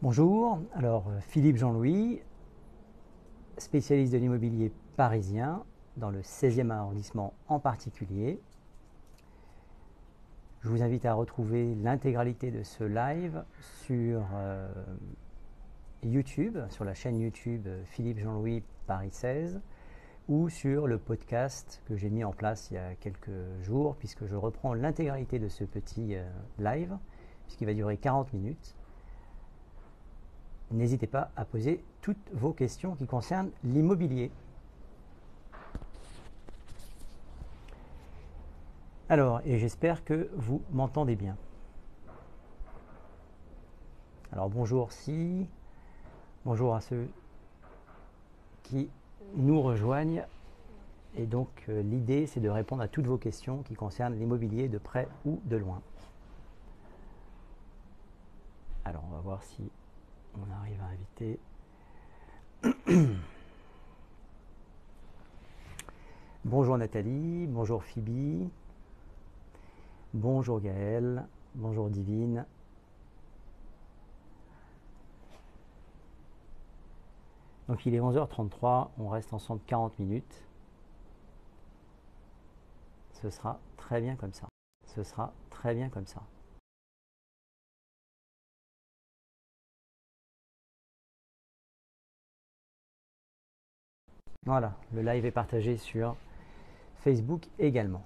Bonjour, alors Philippe Jean-Louis, spécialiste de l'immobilier parisien, dans le 16e arrondissement en particulier. Je vous invite à retrouver l'intégralité de ce live sur YouTube, sur la chaîne YouTube Philippe Jean-Louis Paris 16, ou sur le podcast que j'ai mis en place il y a quelques jours, puisque je reprends l'intégralité de ce petit live, puisqu'il va durer 40 minutes. N'hésitez pas à poser toutes vos questions qui concernent l'immobilier. Alors, et j'espère que vous m'entendez bien. Alors bonjour bonjour à ceux qui nous rejoignent. Et donc l'idée c'est de répondre à toutes vos questions qui concernent l'immobilier de près ou de loin. Alors on va voir si on arrive à inviter. Bonjour Nathalie, bonjour Phoebe, bonjour Gaëlle, bonjour Divine. Donc il est 11h33, on reste ensemble 40 minutes. Ce sera très bien comme ça. Ce sera très bien comme ça. Voilà, le live est partagé sur Facebook également.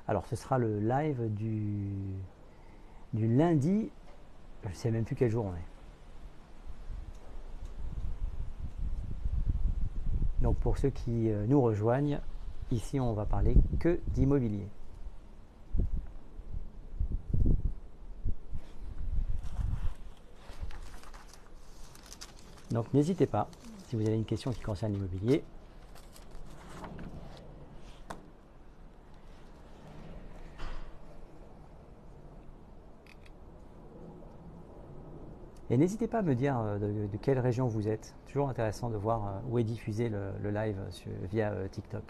Alors ce sera le live du lundi, je ne sais même plus quel jour on est. Donc pour ceux qui nous rejoignent, ici on va parler que d'immobilier. Donc n'hésitez pas, si vous avez une question qui concerne l'immobilier. Et n'hésitez pas à me dire de quelle région vous êtes. Toujours intéressant de voir où est diffusé le live via TikTok.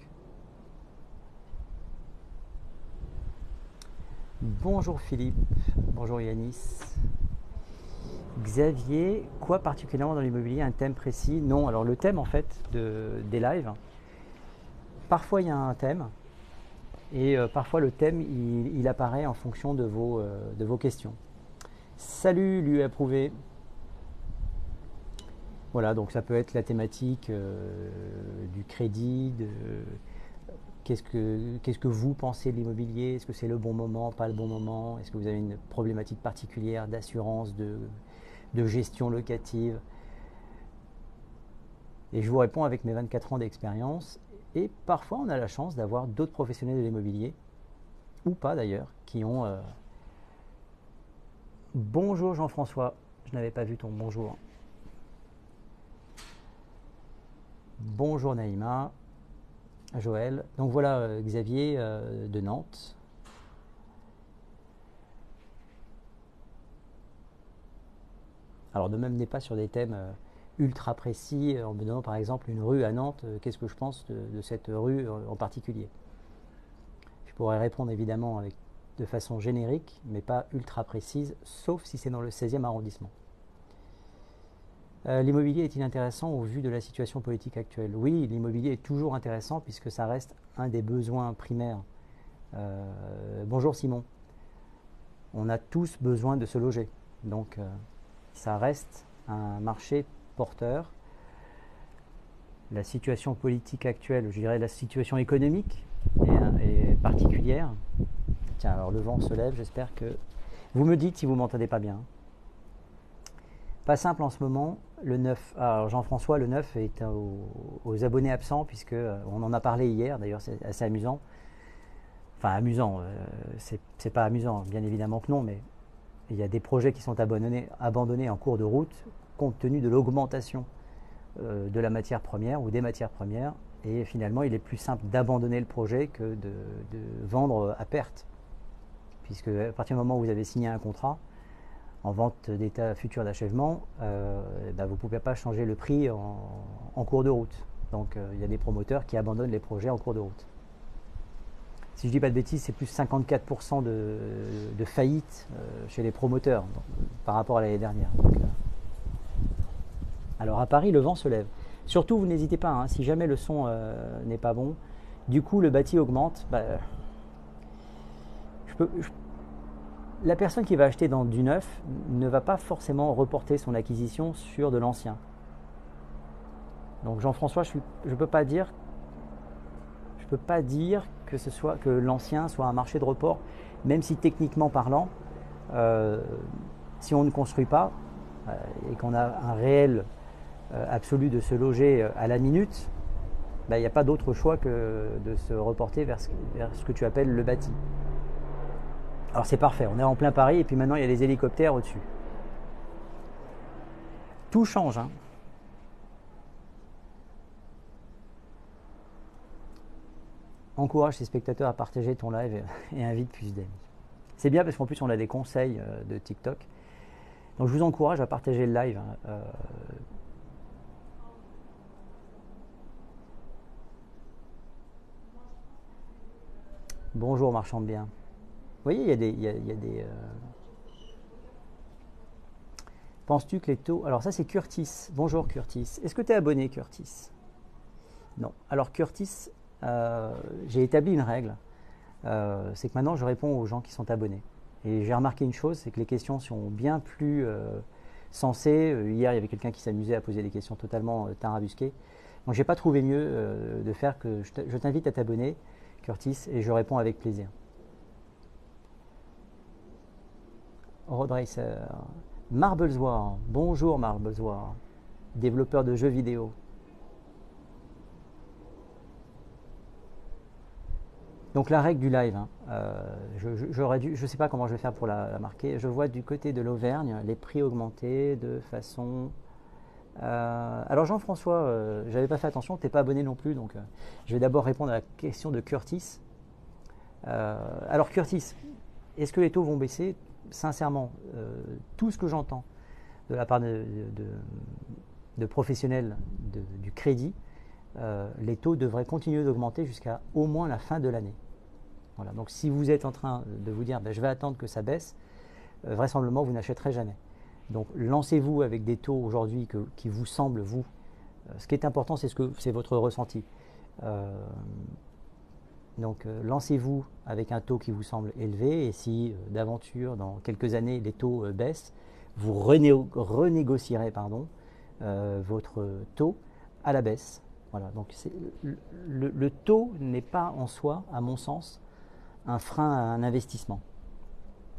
Bonjour Philippe, bonjour Yanis. Xavier, quoi particulièrement dans l'immobilier, un thème précis? Non, alors le thème en fait des lives, parfois il y a un thème et parfois le thème il apparaît en fonction de vos questions. Salut lui approuvé. Voilà, donc ça peut être la thématique du crédit, qu'est-ce que vous pensez de l'immobilier? Est-ce que c'est le bon moment, pas le bon moment? Est-ce que vous avez une problématique particulière d'assurance, de gestion locative? Et je vous réponds avec mes 24 ans d'expérience. Et parfois, on a la chance d'avoir d'autres professionnels de l'immobilier, ou pas d'ailleurs, qui ont... Bonjour Jean-François, je n'avais pas vu ton bonjour. Bonjour Naïma, Joël. Donc voilà Xavier de Nantes. Alors ne m'amenez pas sur des thèmes ultra précis en me donnant par exemple une rue à Nantes, qu'est-ce que je pense de cette rue en particulier. Je pourrais répondre évidemment de façon générique, mais pas ultra précise, sauf si c'est dans le 16e arrondissement. L'immobilier est-il intéressant au vu de la situation politique actuelle? Oui, l'immobilier est toujours intéressant puisque ça reste un des besoins primaires. Bonjour Simon. On a tous besoin de se loger. Donc ça reste un marché porteur. La situation politique actuelle, je dirais la situation économique est particulière. Tiens, alors le vent se lève, j'espère que... Vous me dites si vous ne m'entendez pas bien. Pas simple en ce moment, le 9. Alors Jean-François, le 9 est aux abonnés absents, puisque on en a parlé hier, d'ailleurs c'est assez amusant. Enfin amusant, c'est pas amusant, bien évidemment que non, mais il y a des projets qui sont abandonnés en cours de route, compte tenu de l'augmentation de la matière première ou des matières premières, et finalement il est plus simple d'abandonner le projet que de vendre à perte, puisque à partir du moment où vous avez signé un contrat en vente d'état futur d'achèvement, vous ne pouvez pas changer le prix en cours de route. Donc il y a des promoteurs qui abandonnent les projets en cours de route. si je dis pas de bêtises, c'est plus 54% de faillite chez les promoteurs par rapport à l'année dernière. Donc, alors à Paris, le vent se lève. Surtout, vous n'hésitez pas, hein, si jamais le son n'est pas bon, du coup le bâti augmente. Bah, la personne qui va acheter dans du neuf ne va pas forcément reporter son acquisition sur de l'ancien. Donc Jean-François, je ne peux pas dire que l'ancien soit un marché de report, même si techniquement parlant, si on ne construit pas et qu'on a un réel absolu de se loger à la minute, il n'y a pas d'autre choix que de se reporter vers ce que tu appelles le bâti. Alors c'est parfait, on est en plein Paris et puis maintenant il y a les hélicoptères au-dessus. Tout change, hein. Encourage ses spectateurs à partager ton live et invite plus d'amis. C'est bien parce qu'en plus on a des conseils de TikTok. Donc je vous encourage à partager le live. Bonjour marchand de biens. Vous voyez, il y a des penses-tu que les taux... Alors ça c'est Curtis. Bonjour Curtis. Est-ce que tu es abonné Curtis? Non. Alors Curtis, j'ai établi une règle. C'est que maintenant je réponds aux gens qui sont abonnés. Et j'ai remarqué une chose, c'est que les questions sont bien plus sensées. Hier, il y avait quelqu'un qui s'amusait à poser des questions totalement tarabusquées. Donc j'ai pas trouvé mieux de faire que je t'invite à t'abonner, Curtis, et je réponds avec plaisir. Road Racer. Marbleswar. Bonjour Marbleswar. Développeur de jeux vidéo. Donc la règle du live, hein, je ne sais pas comment je vais faire pour la marquer. Je vois du côté de l'Auvergne les prix augmenter de façon... alors Jean-François, j'avais pas fait attention, tu n'es pas abonné non plus, donc je vais d'abord répondre à la question de Curtis. Alors Curtis, est-ce que les taux vont baisser? Sincèrement, tout ce que j'entends de la part de professionnels du crédit, les taux devraient continuer d'augmenter jusqu'à au moins la fin de l'année. Voilà. Donc si vous êtes en train de vous dire je vais attendre que ça baisse, vraisemblablement vous n'achèterez jamais. Donc lancez-vous avec des taux aujourd'hui qui vous semblent, vous. Ce qui est important, c'est votre ressenti. Donc lancez-vous avec un taux qui vous semble élevé, et si d'aventure, dans quelques années, les taux baissent, vous renégocierez votre taux à la baisse. Voilà, donc le taux n'est pas en soi, à mon sens, un frein à un investissement.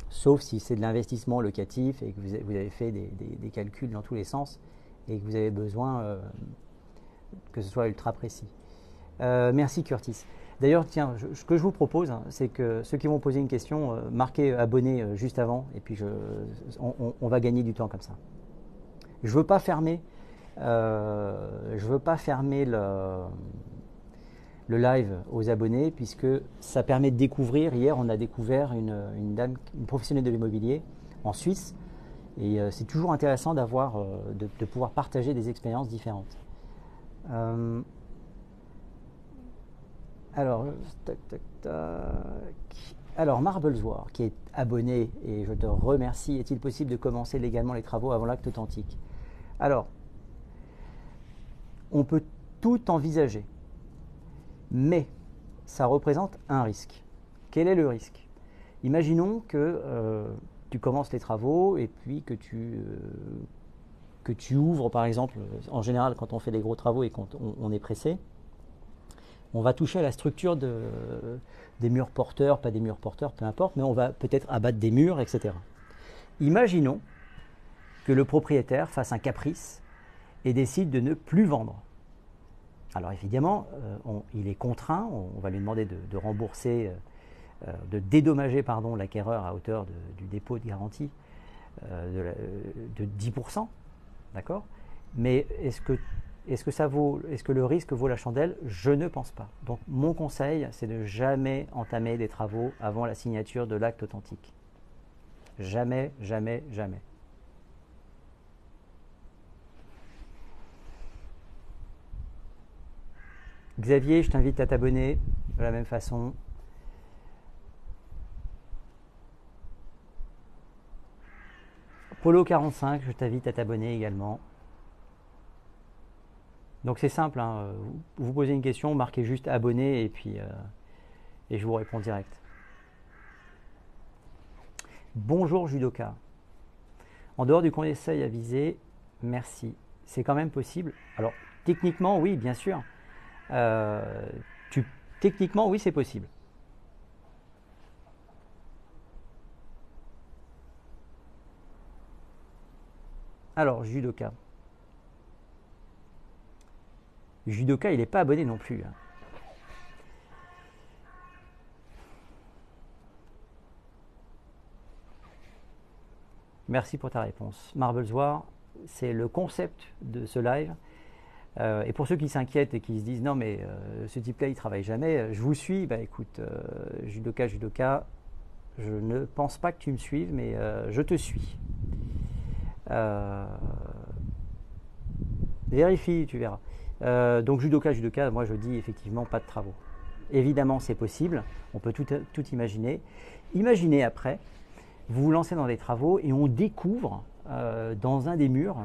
Sauf si c'est de l'investissement locatif et que vous avez fait des calculs dans tous les sens et que vous avez besoin que ce soit ultra précis. Merci Curtis. D'ailleurs, tiens, ce que je vous propose, hein, c'est que ceux qui vont poser une question, marquez abonné juste avant, et puis on va gagner du temps comme ça. Je veux pas fermer le live aux abonnés, puisque ça permet de découvrir. Hier, on a découvert une dame, une professionnelle de l'immobilier en Suisse, et c'est toujours intéressant de pouvoir partager des expériences différentes. Alors, Alors, Marbleswar, qui est abonné, et je te remercie, est-il possible de commencer légalement les travaux avant l'acte authentique? Alors, on peut tout envisager, mais ça représente un risque. Quel est le risque? Imaginons que tu commences les travaux et puis que tu ouvres, par exemple, en général quand on fait des gros travaux et quand on est pressé, on va toucher à la structure des murs porteurs, pas des murs porteurs, peu importe, mais on va peut-être abattre des murs, etc. Imaginons que le propriétaire fasse un caprice et décide de ne plus vendre. Alors évidemment, il est contraint, on va lui demander de rembourser, de dédommager l'acquéreur à hauteur du dépôt de garantie de 10%, d'accord? Mais est-ce que le risque vaut la chandelle? Je ne pense pas. Donc mon conseil, c'est de jamais entamer des travaux avant la signature de l'acte authentique. Jamais, jamais, jamais. Xavier, je t'invite à t'abonner de la même façon. Polo45, je t'invite à t'abonner également. Donc c'est simple, hein, vous posez une question, marquez juste abonné et puis et je vous réponds direct. Bonjour judoka. En dehors du conseil avisé, merci. C'est quand même possible. Alors techniquement, oui, bien sûr. Euh, Techniquement, oui, c'est possible. Alors, judoka. Judoka, il n'est pas abonné non plus. Hein. Merci pour ta réponse. Marblezwar, c'est le concept de ce live. Et pour ceux qui s'inquiètent et qui se disent non mais ce type-là il travaille jamais, je vous suis, bah écoute, judoka, je ne pense pas que tu me suives, mais je te suis. Vérifie, tu verras. Donc judoka, moi je dis effectivement pas de travaux. Évidemment c'est possible, on peut tout imaginer. Imaginez après, vous vous lancez dans des travaux et on découvre dans un des murs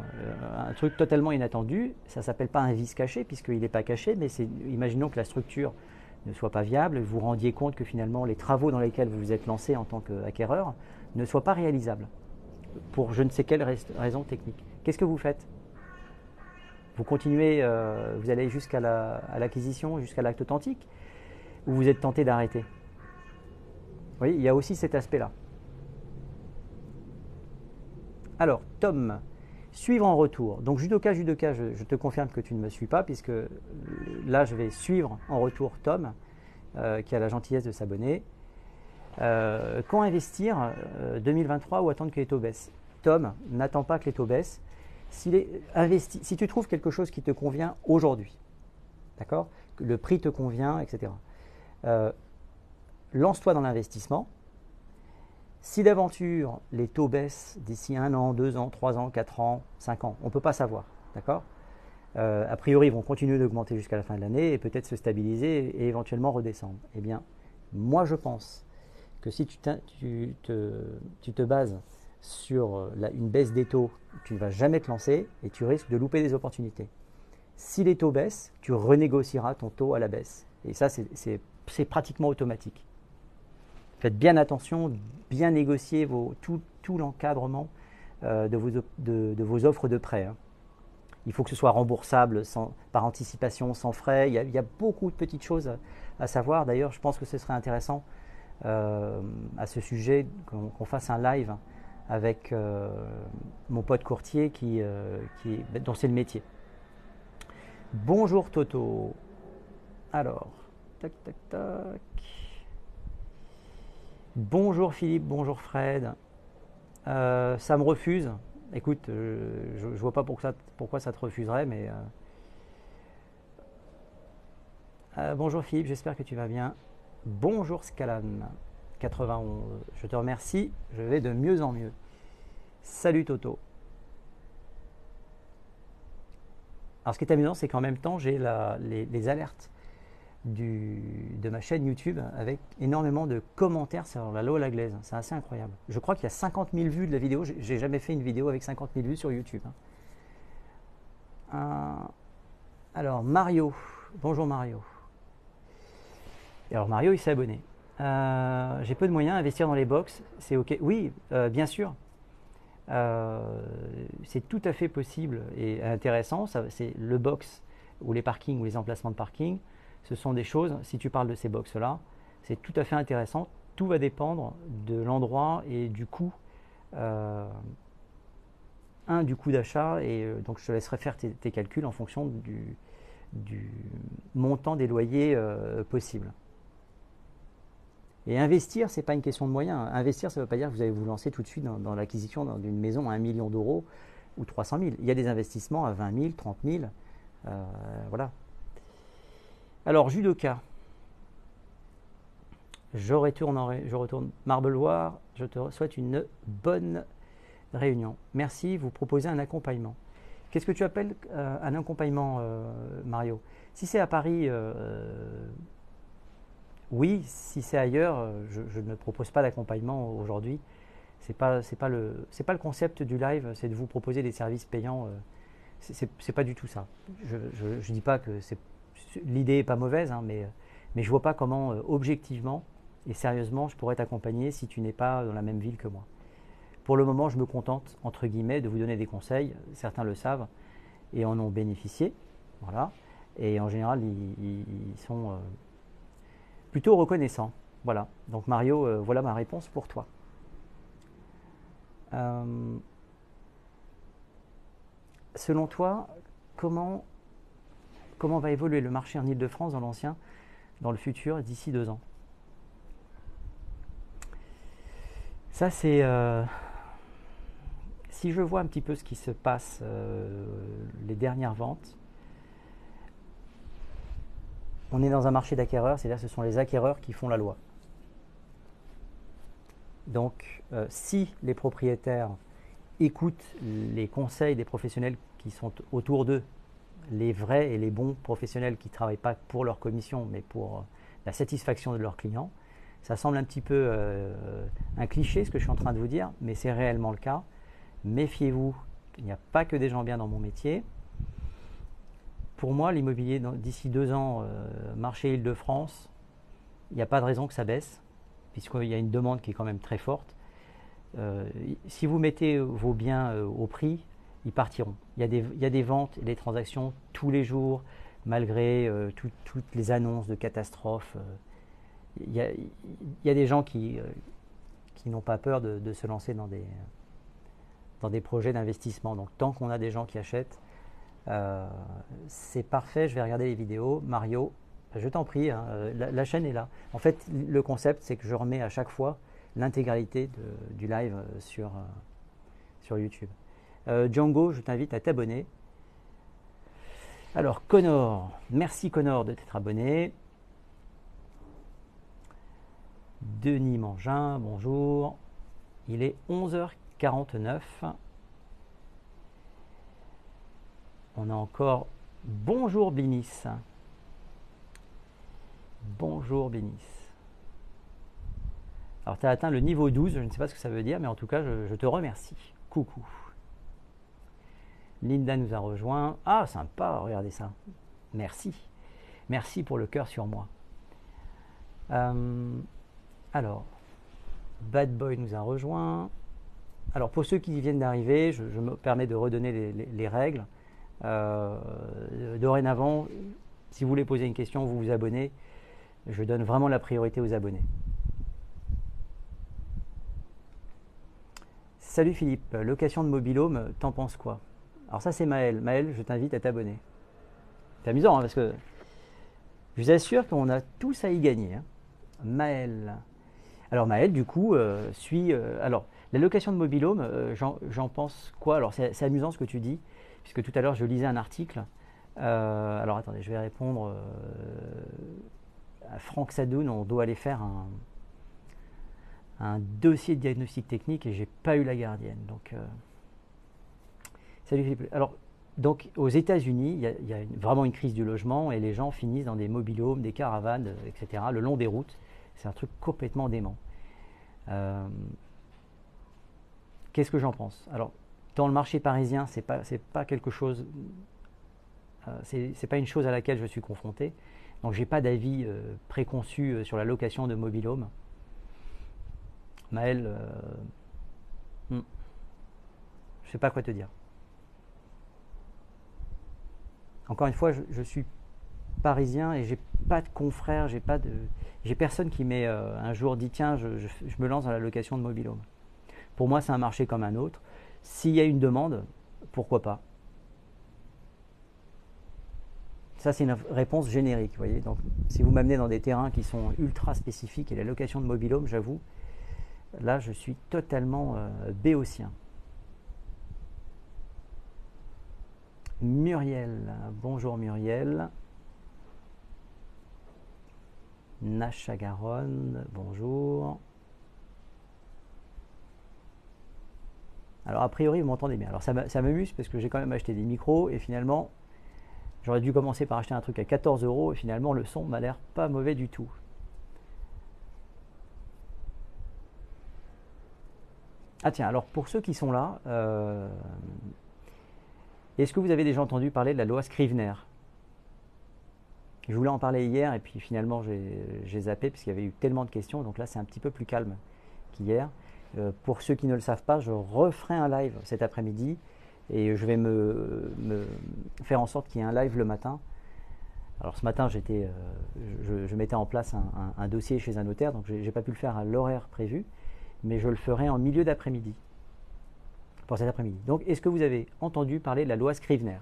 un truc totalement inattendu. Ça ne s'appelle pas un vice caché puisqu'il n'est pas caché, mais imaginons que la structure ne soit pas viable, vous vous rendiez compte que finalement les travaux dans lesquels vous vous êtes lancé en tant qu'acquéreur ne soient pas réalisables pour je ne sais quelle raison technique. Qu'est-ce que vous faites? Vous continuez, vous allez jusqu'à l'acquisition, jusqu'à l'acte authentique, ou vous êtes tenté d'arrêter? Vous voyez, il y a aussi cet aspect-là. Alors, Tom, suivre en retour. Donc, judoka, je te confirme que tu ne me suis pas, puisque là, je vais suivre en retour Tom, qui a la gentillesse de s'abonner. Quand investir 2023 ou attendre que les taux baissent? Tom, n'attends pas que les taux baissent. Si tu trouves quelque chose qui te convient aujourd'hui, d'accord, que le prix te convient, etc., lance-toi dans l'investissement. Si d'aventure les taux baissent d'ici 1 an, 2 ans, 3 ans, 4 ans, 5 ans, on ne peut pas savoir, d'accord, a priori, ils vont continuer d'augmenter jusqu'à la fin de l'année et peut-être se stabiliser et éventuellement redescendre. Eh bien, moi je pense que si tu te bases sur une baisse des taux, tu ne vas jamais te lancer et tu risques de louper des opportunités. Si les taux baissent, tu renégocieras ton taux à la baisse. Et ça, c'est pratiquement automatique. Faites bien attention, bien négocier tout l'encadrement de vos offres de prêt. Hein. Il faut que ce soit remboursable par anticipation, sans frais. Il y a beaucoup de petites choses à savoir. D'ailleurs, je pense que ce serait intéressant à ce sujet qu'on fasse un live avec mon pote courtier dont c'est le métier. Bonjour Toto. Alors, tac, tac, tac. Bonjour Philippe, bonjour Fred. Ça me refuse. Écoute, je ne vois pas pourquoi ça te refuserait, mais... bonjour Philippe, j'espère que tu vas bien. Bonjour Scalan 91, je te remercie, je vais de mieux en mieux. Salut Toto. Alors ce qui est amusant, c'est qu'en même temps, j'ai les alertes de ma chaîne YouTube avec énormément de commentaires sur la Lola Glaise. C'est assez incroyable. Je crois qu'il y a 50 000 vues de la vidéo. J'ai jamais fait une vidéo avec 50 000 vues sur YouTube. Alors Mario. Bonjour Mario. Et alors Mario, il s'est abonné. J'ai peu de moyens, investir dans les box, c'est ok. Oui, bien sûr. C'est tout à fait possible et intéressant. C'est le box ou les parkings ou les emplacements de parking. Ce sont des choses, si tu parles de ces box-là, c'est tout à fait intéressant. Tout va dépendre de l'endroit et du coût. Du coût d'achat, et donc je te laisserai faire tes calculs en fonction du montant des loyers possibles. Et investir, ce n'est pas une question de moyens. Investir, ça ne veut pas dire que vous allez vous lancer tout de suite dans l'acquisition d'une maison à 1 million d'euros ou 300 000. Il y a des investissements à 20 000, 30 000. Voilà. Alors, judoka. Je retourne Marble-Loire. Je te souhaite une bonne réunion. Merci. Vous proposez un accompagnement. Qu'est-ce que tu appelles un accompagnement, Mario? Si c'est à Paris, oui. Si c'est ailleurs, je ne propose pas d'accompagnement aujourd'hui. C'est pas le concept du live, c'est de vous proposer des services payants. C'est pas du tout ça. Je dis pas que l'idée est pas mauvaise, hein, mais je vois pas comment objectivement et sérieusement je pourrais t'accompagner si tu n'es pas dans la même ville que moi. Pour le moment, je me contente entre guillemets de vous donner des conseils. Certains le savent et en ont bénéficié, voilà. Et en général, ils sont plutôt reconnaissants. Voilà. Donc Mario, voilà ma réponse pour toi. Selon toi, comment va évoluer le marché en Ile-de-France dans l'ancien, dans le futur, d'ici 2 ans? Ça, c'est... si je vois un petit peu ce qui se passe, les dernières ventes, on est dans un marché d'acquéreurs, c'est-à-dire que ce sont les acquéreurs qui font la loi. Donc, si les propriétaires écoutent les conseils des professionnels qui sont autour d'eux, les vrais et les bons professionnels qui ne travaillent pas pour leur commission, mais pour la satisfaction de leurs clients, ça semble un petit peu un cliché ce que je suis en train de vous dire, mais c'est réellement le cas. Méfiez-vous, il n'y a pas que des gens bien dans mon métier. Pour moi, l'immobilier, d'ici 2 ans, marché Île-de-France, il n'y a pas de raison que ça baisse, puisqu'il y a une demande qui est quand même très forte. Si vous mettez vos biens au prix, ils partiront. Il y a des ventes et des transactions tous les jours, malgré toutes les annonces de catastrophes. Il y a des gens qui n'ont pas peur de se lancer dans des projets d'investissement. Donc tant qu'on a des gens qui achètent, c'est parfait. Je vais regarder les vidéos. Mario, je t'en prie, hein, la chaîne est là. En fait, le concept, c'est que je remets à chaque fois l'intégralité du live sur YouTube. Django, je t'invite à t'abonner. Alors, Connor, merci Connor de t'être abonné. Denis Mangin, bonjour. Il est 11h49. On a encore bonjour Blinis. Bonjour Blinis. Alors, tu as atteint le niveau 12, je ne sais pas ce que ça veut dire, mais en tout cas, je te remercie. Coucou. Linda nous a rejoint. Ah, sympa, regardez ça. Merci. Merci pour le cœur sur moi. Alors, Bad Boy nous a rejoint. Alors, pour ceux qui viennent d'arriver, je me permets de redonner les règles. Dorénavant, si vous voulez poser une question, vous vous abonnez. Je donne vraiment la priorité aux abonnés. Salut Philippe, location de mobil-home, t'en penses quoi? Alors ça c'est Maël. Maël, je t'invite à t'abonner. C'est amusant hein, parce que je vous assure qu'on a tous à y gagner. Hein. Maël. Alors Maël, du coup, suit... alors, la location de mobil-home, j'en pense quoi? Alors c'est amusant ce que tu dis, puisque tout à l'heure je lisais un article. Alors attendez, je vais répondre à Franck Sadoun. On doit aller faire un dossier de diagnostic technique et j'ai pas eu la gardienne. Donc, salut Philippe. Alors, donc aux États-Unis, il y a vraiment une crise du logement et les gens finissent dans des mobil-homes, des caravanes, etc. le long des routes. C'est un truc complètement dément. Qu'est-ce que j'en pense? Alors, dans le marché parisien, c'est pas quelque chose, c'est pas une chose à laquelle je suis confronté. Donc, j'ai pas d'avis préconçu sur la location de mobil-home. Maël, je sais pas quoi te dire. Encore une fois, je suis parisien et j'ai pas de confrères, j'ai personne qui m'ait un jour dit tiens, je me lance dans la location de mobil-home. Pour moi, c'est un marché comme un autre. S'il y a une demande, pourquoi pas? Ça, c'est une réponse générique, vous voyez. Donc, si vous m'amenez dans des terrains qui sont ultra spécifiques et la location de mobil-home, j'avoue, là, je suis totalement béotien. Muriel, bonjour Muriel. Nacha Garonne, bonjour. Alors a priori vous m'entendez bien. Alors ça m'amuse parce que j'ai quand même acheté des micros et finalement j'aurais dû commencer par acheter un truc à 14 € et finalement le son m'a l'air pas mauvais du tout. Ah tiens, alors pour ceux qui sont là, est-ce que vous avez déjà entendu parler de la loi Scrivener? Je voulais en parler hier et puis finalement j'ai zappé parce qu'il y avait eu tellement de questions, donc là c'est un petit peu plus calme qu'hier. Pour ceux qui ne le savent pas, je referai un live cet après-midi et je vais me faire en sorte qu'il y ait un live le matin. Alors ce matin je mettais en place un dossier chez un notaire, donc j'ai pas pu le faire à l'horaire prévu, mais je le ferai en milieu d'après-midi, pour cet après-midi. Donc est-ce que vous avez entendu parler de la loi Scrivener?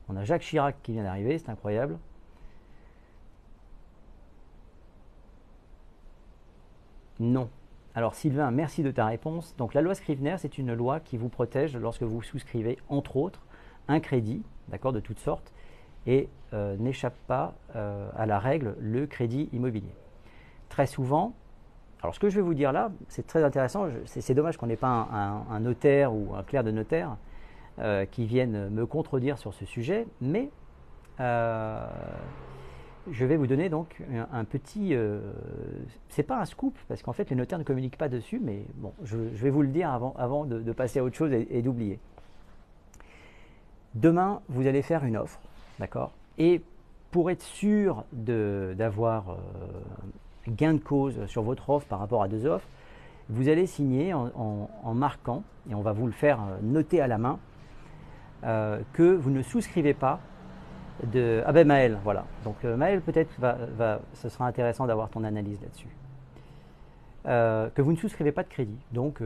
On a Jacques Chirac qui vient d'arriver, c'est incroyable. Non. Alors Sylvain, merci de ta réponse. Donc la loi Scrivener, c'est une loi qui vous protège lorsque vous souscrivez, entre autres, un crédit, d'accord, de toutes sortes, et n'échappe pas à la règle, le crédit immobilier. Très souvent, alors ce que je vais vous dire là, c'est très intéressant, c'est dommage qu'on n'ait pas un notaire ou un clerc de notaire qui viennent me contredire sur ce sujet, mais je vais vous donner donc un petit... c'est pas un scoop, parce qu'en fait les notaires ne communiquent pas dessus, mais bon, je vais vous le dire avant de passer à autre chose et d'oublier. Demain, vous allez faire une offre, d'accord? Et pour être sûr d'avoir gain de cause sur votre offre par rapport à deux offres, vous allez signer en marquant, et on va vous le faire noter à la main, que vous ne souscrivez pas de... Ah ben Maël, voilà. Donc Maël, peut-être, ce sera intéressant d'avoir ton analyse là-dessus. Que vous ne souscrivez pas de crédit. Donc,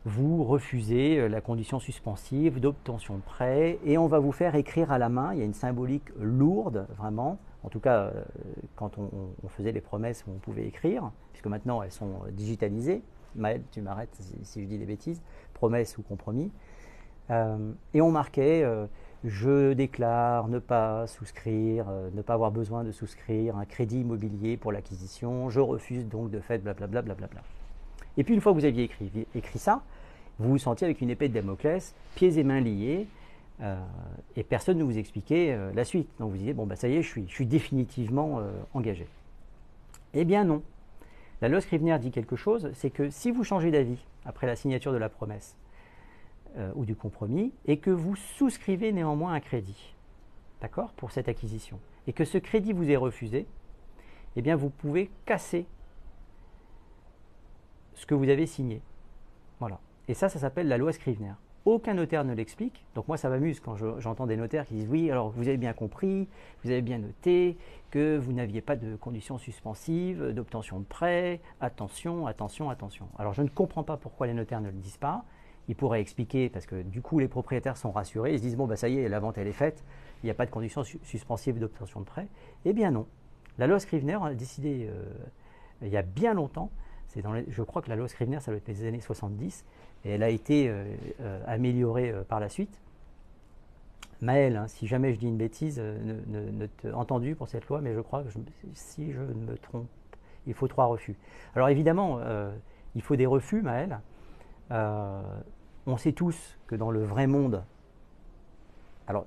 vous refusez la condition suspensive d'obtention de prêt et on va vous faire écrire à la main. Il y a une symbolique lourde, vraiment. En tout cas, quand on faisait les promesses où on pouvait écrire, puisque maintenant elles sont digitalisées. Maël, tu m'arrêtes si je dis des bêtises. Promesse ou compromis. Et on marquait je déclare ne pas souscrire, ne pas avoir besoin de souscrire un crédit immobilier pour l'acquisition, je refuse donc de fait blablabla. Blablabla. Et puis une fois que vous aviez écrit ça, vous vous sentiez avec une épée de Damoclès, pieds et mains liés, et personne ne vous expliquait la suite. Donc vous disiez, bon bah ça y est, je suis définitivement engagé. Eh bien non. La loi Scrivener dit quelque chose, c'est que si vous changez d'avis après la signature de la promesse, ou du compromis, et que vous souscrivez néanmoins un crédit, d'accord, pour cette acquisition, et que ce crédit vous est refusé, eh bien vous pouvez casser ce que vous avez signé. Voilà. Et ça s'appelle la loi Scrivener. Aucun notaire ne l'explique. Donc moi ça m'amuse quand j'entends des notaires qui disent oui, alors vous avez bien compris, vous avez bien noté que vous n'aviez pas de conditions suspensives d'obtention de prêt, attention, attention, attention. Alors je ne comprends pas pourquoi les notaires ne le disent pas. Ils pourraient expliquer, parce que du coup les propriétaires sont rassurés, ils se disent bon bah ça y est, la vente elle est faite, il n'y a pas de conditions suspensives d'obtention de prêt. Eh bien non. La loi Scrivener a décidé il y a bien longtemps, je crois que la loi Scrivener ça doit être les années 70, et elle a été améliorée par la suite. Maël, hein, si jamais je dis une bêtise, ne t'ai entendu pour cette loi, mais je crois que si je ne me trompe, il faut 3 refus. Alors évidemment, il faut des refus, Maël. On sait tous que dans le vrai monde, alors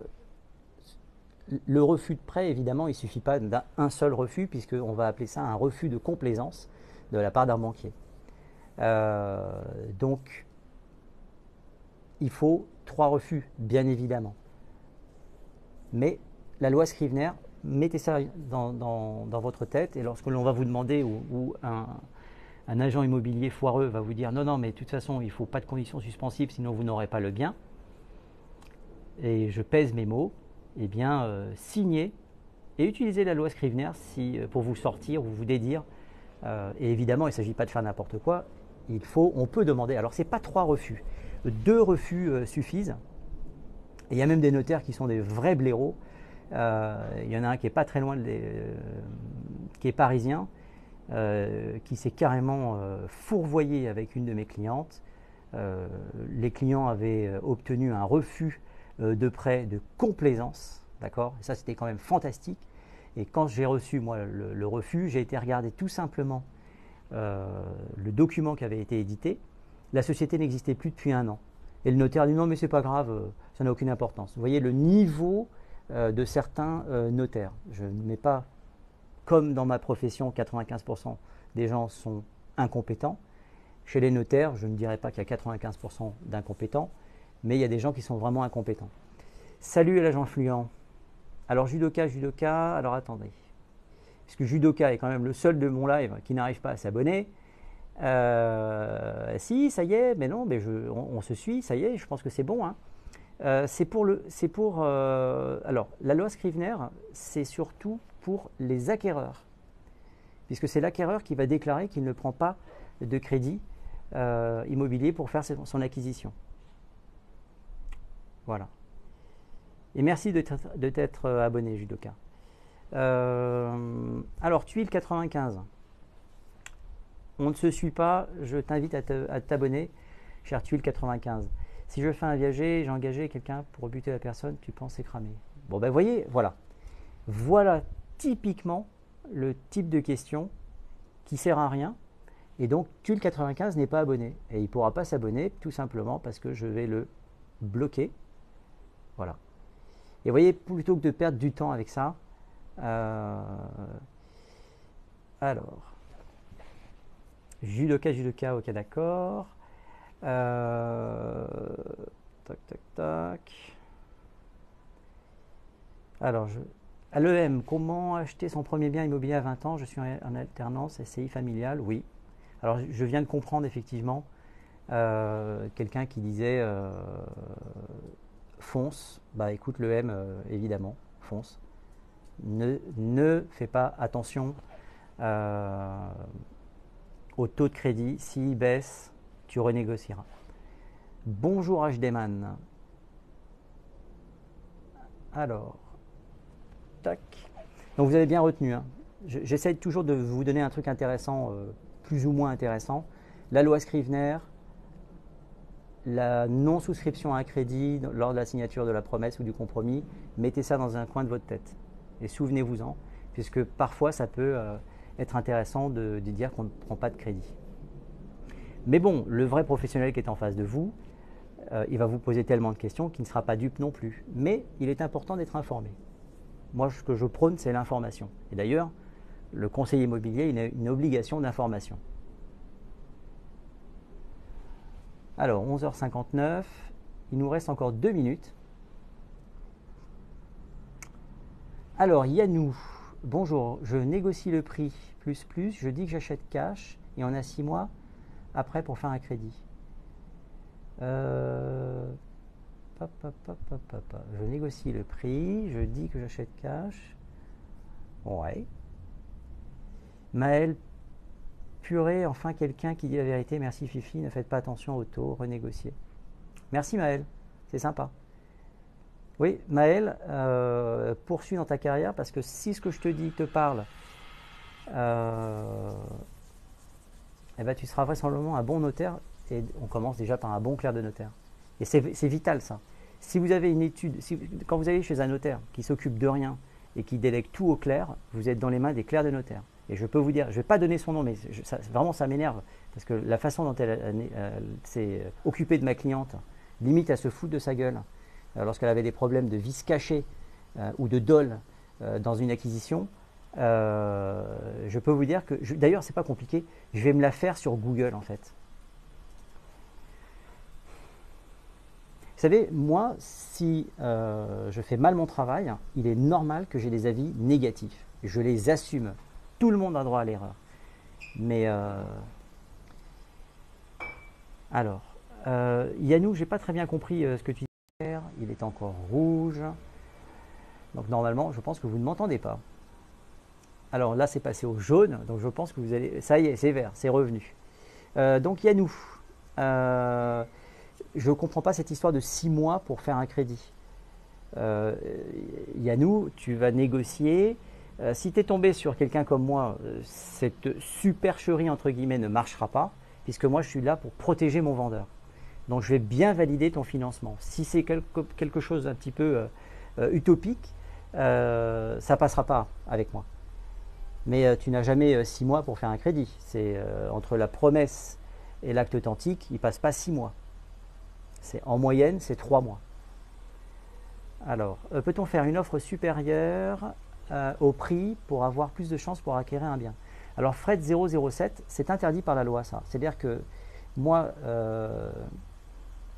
le refus de prêt, évidemment, il ne suffit pas d'un seul refus, puisqu'on va appeler ça un refus de complaisance de la part d'un banquier. Donc, il faut 3 refus, bien évidemment. Mais la loi Scrivener, mettez ça dans votre tête, et lorsque l'on va vous demander, ou un agent immobilier foireux va vous dire non, mais de toute façon, il ne faut pas de conditions suspensives, sinon vous n'aurez pas le bien. Et je pèse mes mots, eh bien, signez et utilisez la loi Scrivener pour vous sortir ou vous dédire. Et évidemment, il ne s'agit pas de faire n'importe quoi. On peut demander. Alors, ce n'est pas 3 refus. 2 refus suffisent. Et il y a même des notaires qui sont des vrais blaireaux. Il y en a un qui n'est pas très loin, qui est parisien. Qui s'est carrément fourvoyé avec une de mes clientes. Les clients avaient obtenu un refus de prêt de complaisance, d'accord? Et ça, c'était quand même fantastique. Et quand j'ai reçu, moi, le refus, j'ai été regarder tout simplement le document qui avait été édité. La société n'existait plus depuis 1 an. Et le notaire dit non, mais c'est pas grave, ça n'a aucune importance. Vous voyez le niveau de certains notaires. Je ne mets pas... Comme dans ma profession, 95% des gens sont incompétents. Chez les notaires, je ne dirais pas qu'il y a 95% d'incompétents, mais il y a des gens qui sont vraiment incompétents. Salut à l'agent Fluent. Alors judoka, alors attendez. Parce que judoka est quand même le seul de mon live qui n'arrive pas à s'abonner. Si, ça y est, mais non, mais on se suit, ça y est, je pense que c'est bon. Hein. Alors, la loi Scrivener, c'est surtout pour les acquéreurs. Puisque c'est l'acquéreur qui va déclarer qu'il ne prend pas de crédit immobilier pour faire son acquisition. Voilà. Et merci de t'être abonné, Judoka. Alors, Tuile 95. On ne se suit pas, je t'invite à t'abonner, cher Tuile 95. Si je fais un viager, j'ai engagé quelqu'un pour rebuter la personne, tu penses c'est cramé. Bon, ben voyez, voilà. Voilà typiquement le type de question qui sert à rien. Et donc, Tuile 95 n'est pas abonné. Et il ne pourra pas s'abonner tout simplement parce que je vais le bloquer. Voilà. Et vous voyez, plutôt que de perdre du temps avec ça, alors, judoka, ok, d'accord. Tac, tac, tac. Alors, à l'EM, comment acheter son premier bien immobilier à 20 ans? Je suis en alternance, SCI familiale, oui. Alors, je viens de comprendre effectivement quelqu'un qui disait fonce. Bah écoute, l'EM, évidemment, fonce. Ne fais pas attention au taux de crédit. S'il baisse, tu renégocieras. Bonjour HDman. Alors, tac. Donc vous avez bien retenu. Hein. J'essaie toujours de vous donner un truc intéressant, plus ou moins intéressant. La loi Scrivener, la non-souscription à un crédit lors de la signature de la promesse ou du compromis, mettez ça dans un coin de votre tête. Et souvenez-vous-en, puisque parfois ça peut être intéressant de dire qu'on ne prend pas de crédit. Mais bon, le vrai professionnel qui est en face de vous, il va vous poser tellement de questions qu'il ne sera pas dupe non plus. Mais il est important d'être informé. Moi, ce que je prône, c'est l'information. Et d'ailleurs, le conseiller immobilier, il a une obligation d'information. Alors, 11h59, il nous reste encore 2 minutes. Alors, Yannou, bonjour, je négocie le prix plus, je dis que j'achète cash et on a 6 mois après pour faire un crédit. Je négocie le prix, je dis que j'achète cash. Ouais. Maël, purée, enfin quelqu'un qui dit la vérité. Merci Fifi, ne faites pas attention au taux, renégocier. Merci Maël, c'est sympa. Oui, Maël, poursuis dans ta carrière parce que si ce que je te dis te parle, eh ben, tu seras vraisemblablement un bon notaire et on commence déjà par un bon clerc de notaire. Et c'est vital ça. Si vous avez une étude, quand vous allez chez un notaire qui s'occupe de rien et qui délègue tout au clerc, vous êtes dans les mains des clercs de notaire. Et je peux vous dire, je ne vais pas donner son nom, mais vraiment ça m'énerve parce que la façon dont elle s'est occupée de ma cliente, limite à se foutre de sa gueule, lorsqu'elle avait des problèmes de vices cachés ou de dol dans une acquisition, je peux vous dire que, d'ailleurs c'est pas compliqué, je vais me la faire sur Google en fait. Vous savez, moi, si je fais mal mon travail, il est normal que j'ai des avis négatifs. Je les assume. Tout le monde a droit à l'erreur. Mais, alors, Yannou, j'ai pas très bien compris ce que tu dis. Il est encore rouge. Donc normalement, je pense que vous ne m'entendez pas. Alors là, c'est passé au jaune. Donc je pense que vous allez... Ça y est, c'est vert, c'est revenu. Donc Yannou, je ne comprends pas cette histoire de 6 mois pour faire un crédit. Yannou, tu vas négocier. Si tu es tombé sur quelqu'un comme moi, cette supercherie entre guillemets ne marchera pas, puisque moi je suis là pour protéger mon vendeur. Donc je vais bien valider ton financement. Si c'est quelque chose d'un petit peu utopique, ça ne passera pas avec moi. Mais tu n'as jamais 6 mois pour faire un crédit. C'est entre la promesse et l'acte authentique, il ne passe pas 6 mois. En moyenne, c'est 3 mois. Alors, peut-on faire une offre supérieure au prix pour avoir plus de chances pour acquérir un bien? Alors Fred 007, c'est interdit par la loi ça. C'est-à-dire que moi,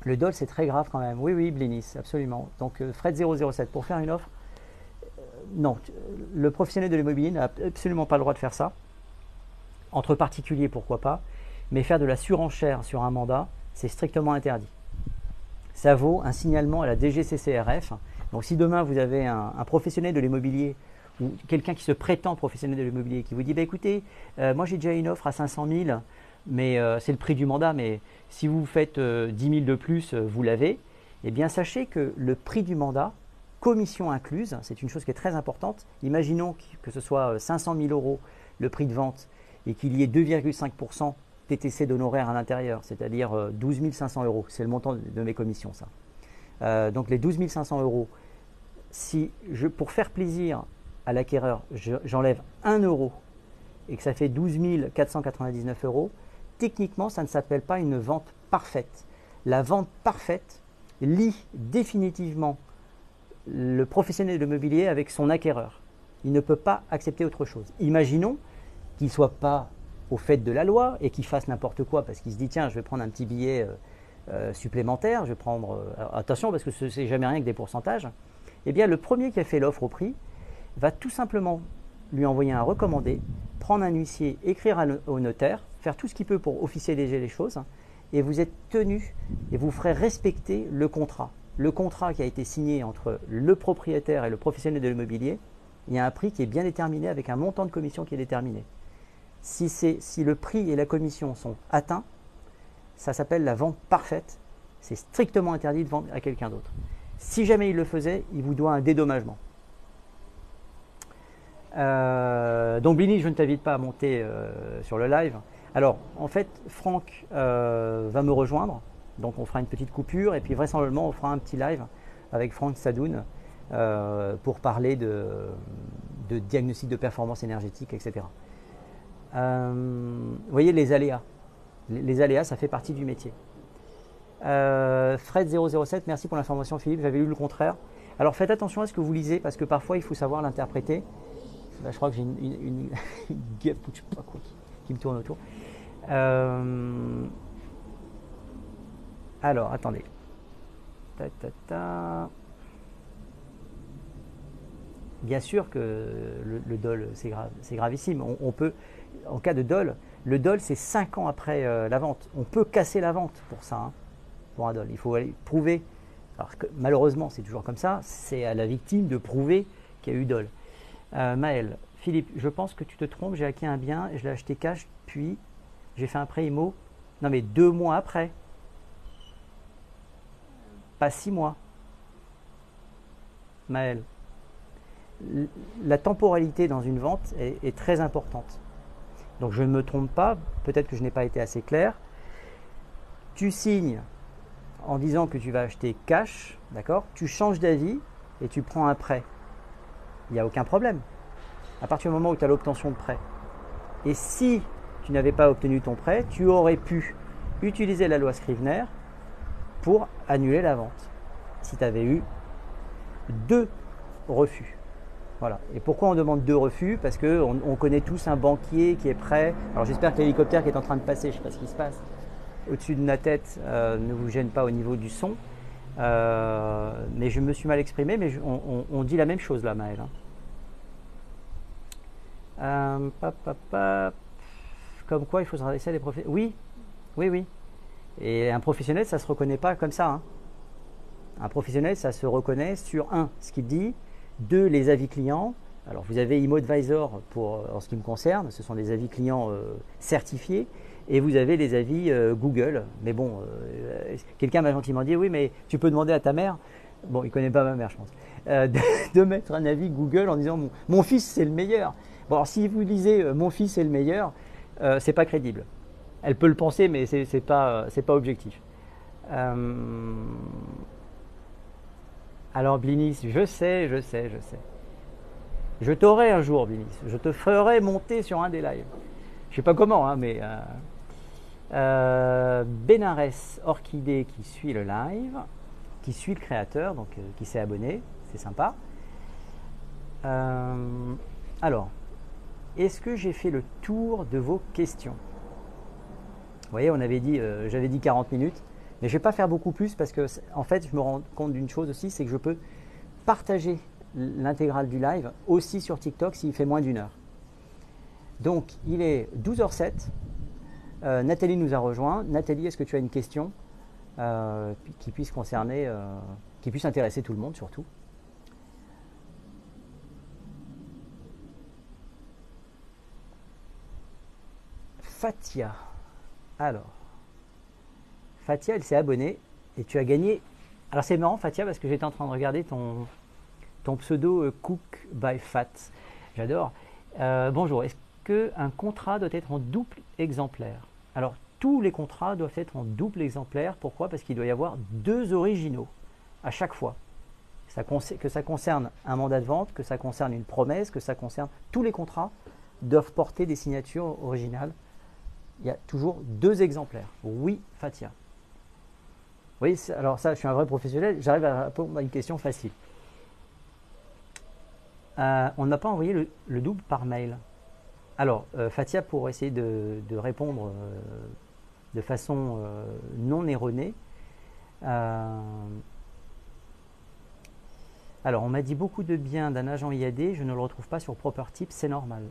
le dol c'est très grave quand même. Oui, oui, Blinis, absolument. Donc Fred 007, pour faire une offre, non, le professionnel de l'immobilier n'a absolument pas le droit de faire ça. Entre particuliers, pourquoi pas, mais faire de la surenchère sur un mandat, c'est strictement interdit. Ça vaut un signalement à la DGCCRF. Donc si demain vous avez un professionnel de l'immobilier ou quelqu'un qui se prétend professionnel de l'immobilier qui vous dit bah, écoutez, moi j'ai déjà une offre à 500 000, mais c'est le prix du mandat, mais si vous faites 10 000 de plus, vous l'avez, eh bien sachez que le prix du mandat, commission incluse, c'est une chose qui est très importante. Imaginons que ce soit 500 000 euros le prix de vente et qu'il y ait 2,5% TTC d'honoraires à l'intérieur, c'est-à-dire 12 500 euros. C'est le montant de mes commissions, ça. Donc les 12 500 euros, si pour faire plaisir à l'acquéreur, j'enlève 1 euro et que ça fait 12 499 euros, techniquement, ça ne s'appelle pas une vente parfaite. La vente parfaite lie définitivement le professionnel de l'immobilier avec son acquéreur. Il ne peut pas accepter autre chose. Imaginons qu'il ne soit pas au fait de la loi et qu'il fasse n'importe quoi parce qu'il se dit tiens, je vais prendre un petit billet supplémentaire, je vais prendre attention parce que ce n'est jamais rien que des pourcentages. Eh bien, le premier qui a fait l'offre au prix va tout simplement lui envoyer un recommandé, prendre un huissier, écrire au notaire, faire tout ce qu'il peut pour officialiser les choses, et vous êtes tenu et vous ferez respecter le contrat. Le contrat qui a été signé entre le propriétaire et le professionnel de l'immobilier, il y a un prix qui est bien déterminé avec un montant de commission qui est déterminé. Si le prix et la commission sont atteints, ça s'appelle la vente parfaite. C'est strictement interdit de vendre à quelqu'un d'autre. Si jamais il le faisait, il vous doit un dédommagement. Donc Billy, je ne t'invite pas à monter sur le live. Alors, en fait, Franck va me rejoindre. Donc on fera une petite coupure et puis vraisemblablement on fera un petit live avec Franck Sadoun pour parler de diagnostic de performance énergétique, etc. Vous voyez les aléas. Les aléas, ça fait partie du métier. Fred007, merci pour l'information Philippe, j'avais lu le contraire. Alors faites attention à ce que vous lisez parce que parfois il faut savoir l'interpréter. Là, je crois que j'ai une guêpe ou je sais pas quoi qui me tourne autour. Alors, attendez. Bien sûr que le dol, c'est gravissime. On peut, en cas de dol, le dol, c'est 5 ans après la vente. On peut casser la vente pour ça, hein, pour un dol. Il faut aller prouver. Alors que, malheureusement, c'est toujours comme ça. C'est à la victime de prouver qu'il y a eu dol. Maël, Philippe, je pense que tu te trompes. J'ai acquis un bien, je l'ai acheté cash, puis j'ai fait un prêt IMO. Non, mais 2 mois après. Pas 6 mois. Maël, la temporalité dans une vente est très importante. Donc je ne me trompe pas, peut-être que je n'ai pas été assez clair. Tu signes en disant que tu vas acheter cash, d'accord? Tu changes d'avis et tu prends un prêt. Il n'y a aucun problème. À partir du moment où tu as l'obtention de prêt. Et si tu n'avais pas obtenu ton prêt, tu aurais pu utiliser la loi Scrivener pour annuler la vente. Si tu avais eu 2 refus. Voilà. Et pourquoi on demande 2 refus? Parce qu'on connaît tous un banquier qui est prêt. Alors j'espère que l'hélicoptère qui est en train de passer, je ne sais pas ce qui se passe, au-dessus de ma tête ne vous gêne pas au niveau du son. Mais je me suis mal exprimé, mais on dit la même chose là, Maël. Comme quoi il faut s'adresser à des professionnels. Oui, oui, oui. Et un professionnel, ça ne se reconnaît pas comme ça. Hein. Un professionnel, ça se reconnaît sur 1, ce qu'il dit, 2, les avis clients. Alors vous avez ImmoAdvisor en ce qui me concerne, ce sont des avis clients certifiés, et vous avez les avis Google. Mais bon, quelqu'un m'a gentiment dit, oui, mais tu peux demander à ta mère, bon, il ne connaît pas ma mère, je pense, de mettre un avis Google en disant, mon fils, c'est le meilleur. Bon, alors si vous lisez mon fils est le meilleur, c'est pas crédible. Elle peut le penser, mais c'est pas objectif. Alors Blinis, je sais. Je t'aurai un jour, Blinis. Je te ferai monter sur un des lives. Je sais pas comment, hein, mais Benares Orchidée qui suit le live, qui suit le créateur, donc qui s'est abonné, c'est sympa. Alors, est-ce que j'ai fait le tour de vos questions? Vous voyez, j'avais dit 40 minutes, mais je ne vais pas faire beaucoup plus parce que, en fait, je me rends compte d'une chose aussi, c'est que je peux partager l'intégrale du live aussi sur TikTok s'il fait moins d'une heure. Donc, il est 12h07. Nathalie nous a rejoint. Nathalie, est-ce que tu as une question qui puisse concerner, qui puisse intéresser tout le monde surtout? Fatia. Alors, Fatia, elle s'est abonnée et tu as gagné. Alors c'est marrant Fatia parce que j'étais en train de regarder ton pseudo Cook by Fat. J'adore. Bonjour, est-ce qu'un contrat doit être en double exemplaire? Alors tous les contrats doivent être en double exemplaire. Pourquoi? Parce qu'il doit y avoir 2 originaux à chaque fois. Que ça concerne un mandat de vente, que ça concerne une promesse, que ça concerne... Tous les contrats doivent porter des signatures originales. Il y a toujours 2 exemplaires. Oui, Fatia. Oui, alors ça, je suis un vrai professionnel, j'arrive à répondre à une question facile. On n'a pas envoyé le double par mail. Alors, Fatia, pour essayer de répondre de façon non erronée, alors on m'a dit beaucoup de bien d'un agent IAD, je ne le retrouve pas sur ProperTips, c'est normal.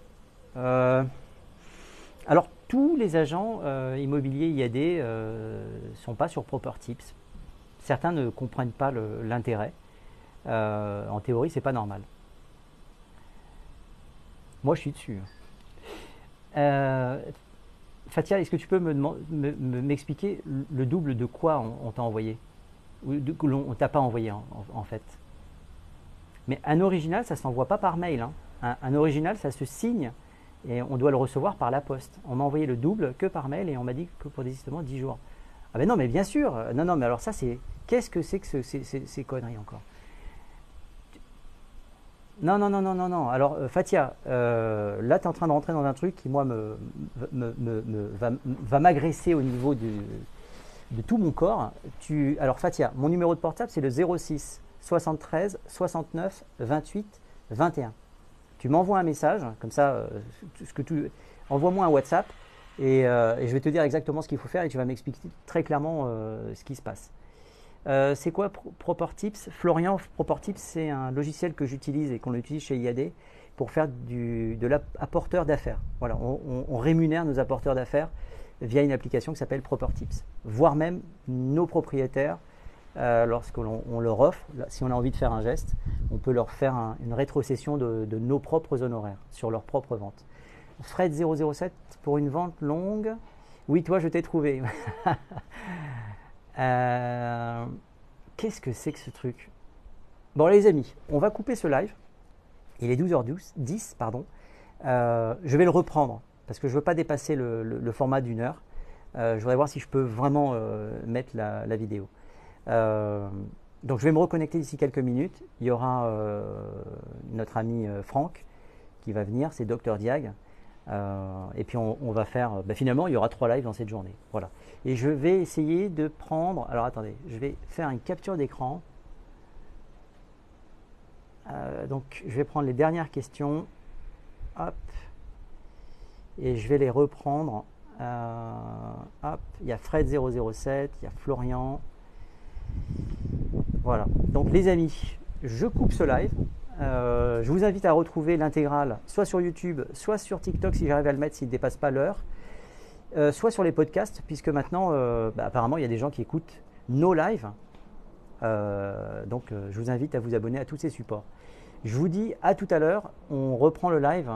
Alors, tous les agents immobiliers IAD ne sont pas sur ProperTips. Certains ne comprennent pas l'intérêt. En théorie, c'est pas normal. Moi, je suis dessus. Fatia, est-ce que tu peux m'expliquer le double de quoi on t'a envoyé? Ou on t'a pas envoyé en fait? Mais un original, ça ne s'envoie pas par mail. Hein. Un original, ça se signe et on doit le recevoir par la poste. On m'a envoyé le double que par mail et on m'a dit que pour désistement 10 jours. Ah ben non, mais bien sûr. Non, mais alors ça, c'est... Qu'est-ce que c'est que ces conneries encore? Non. Alors, Fatia, là, tu es en train de rentrer dans un truc qui, moi, va m'agresser au niveau de tout mon corps. Alors, Fatia, mon numéro de portable, c'est le 06 73 69 28 21. Tu m'envoies un message, comme ça, envoie-moi un WhatsApp et je vais te dire exactement ce qu'il faut faire et tu vas m'expliquer très clairement ce qui se passe. C'est quoi ProperTips? Florian, ProperTips, c'est un logiciel que j'utilise et qu'on utilise chez IAD pour faire de l'apporteur d'affaires. Voilà, on rémunère nos apporteurs d'affaires via une application qui s'appelle ProperTips. Voire même nos propriétaires, lorsqu'on leur offre, si on a envie de faire un geste, on peut leur faire une rétrocession de nos propres honoraires sur leur propre vente. Fred 007 pour une vente longue. Oui, toi, je t'ai trouvé. Qu'est-ce que c'est que ce truc? Bon les amis, on va couper ce live. Il est 12h10, pardon. Je vais le reprendre parce que je ne veux pas dépasser le format d'une heure. Je voudrais voir si je peux vraiment mettre la vidéo. Donc je vais me reconnecter d'ici quelques minutes. Il y aura notre ami Franck qui va venir, c'est Dr Diag. Et puis on va faire, finalement il y aura 3 lives dans cette journée, voilà. Et je vais essayer de prendre, alors attendez, je vais faire une capture d'écran. Donc je vais prendre les dernières questions, hop, et je vais les reprendre. Hop, il y a Fred 007, il y a Florian, voilà. Donc les amis, je coupe ce live. Je vous invite à retrouver l'intégrale soit sur YouTube, soit sur TikTok si j'arrive à le mettre s'il ne dépasse pas l'heure, soit sur les podcasts, puisque maintenant, apparemment, il y a des gens qui écoutent nos lives. Donc, je vous invite à vous abonner à tous ces supports. Je vous dis à tout à l'heure, on reprend le live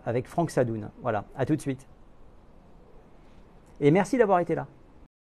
avec Franck Sadoun. Voilà, à tout de suite. Et merci d'avoir été là.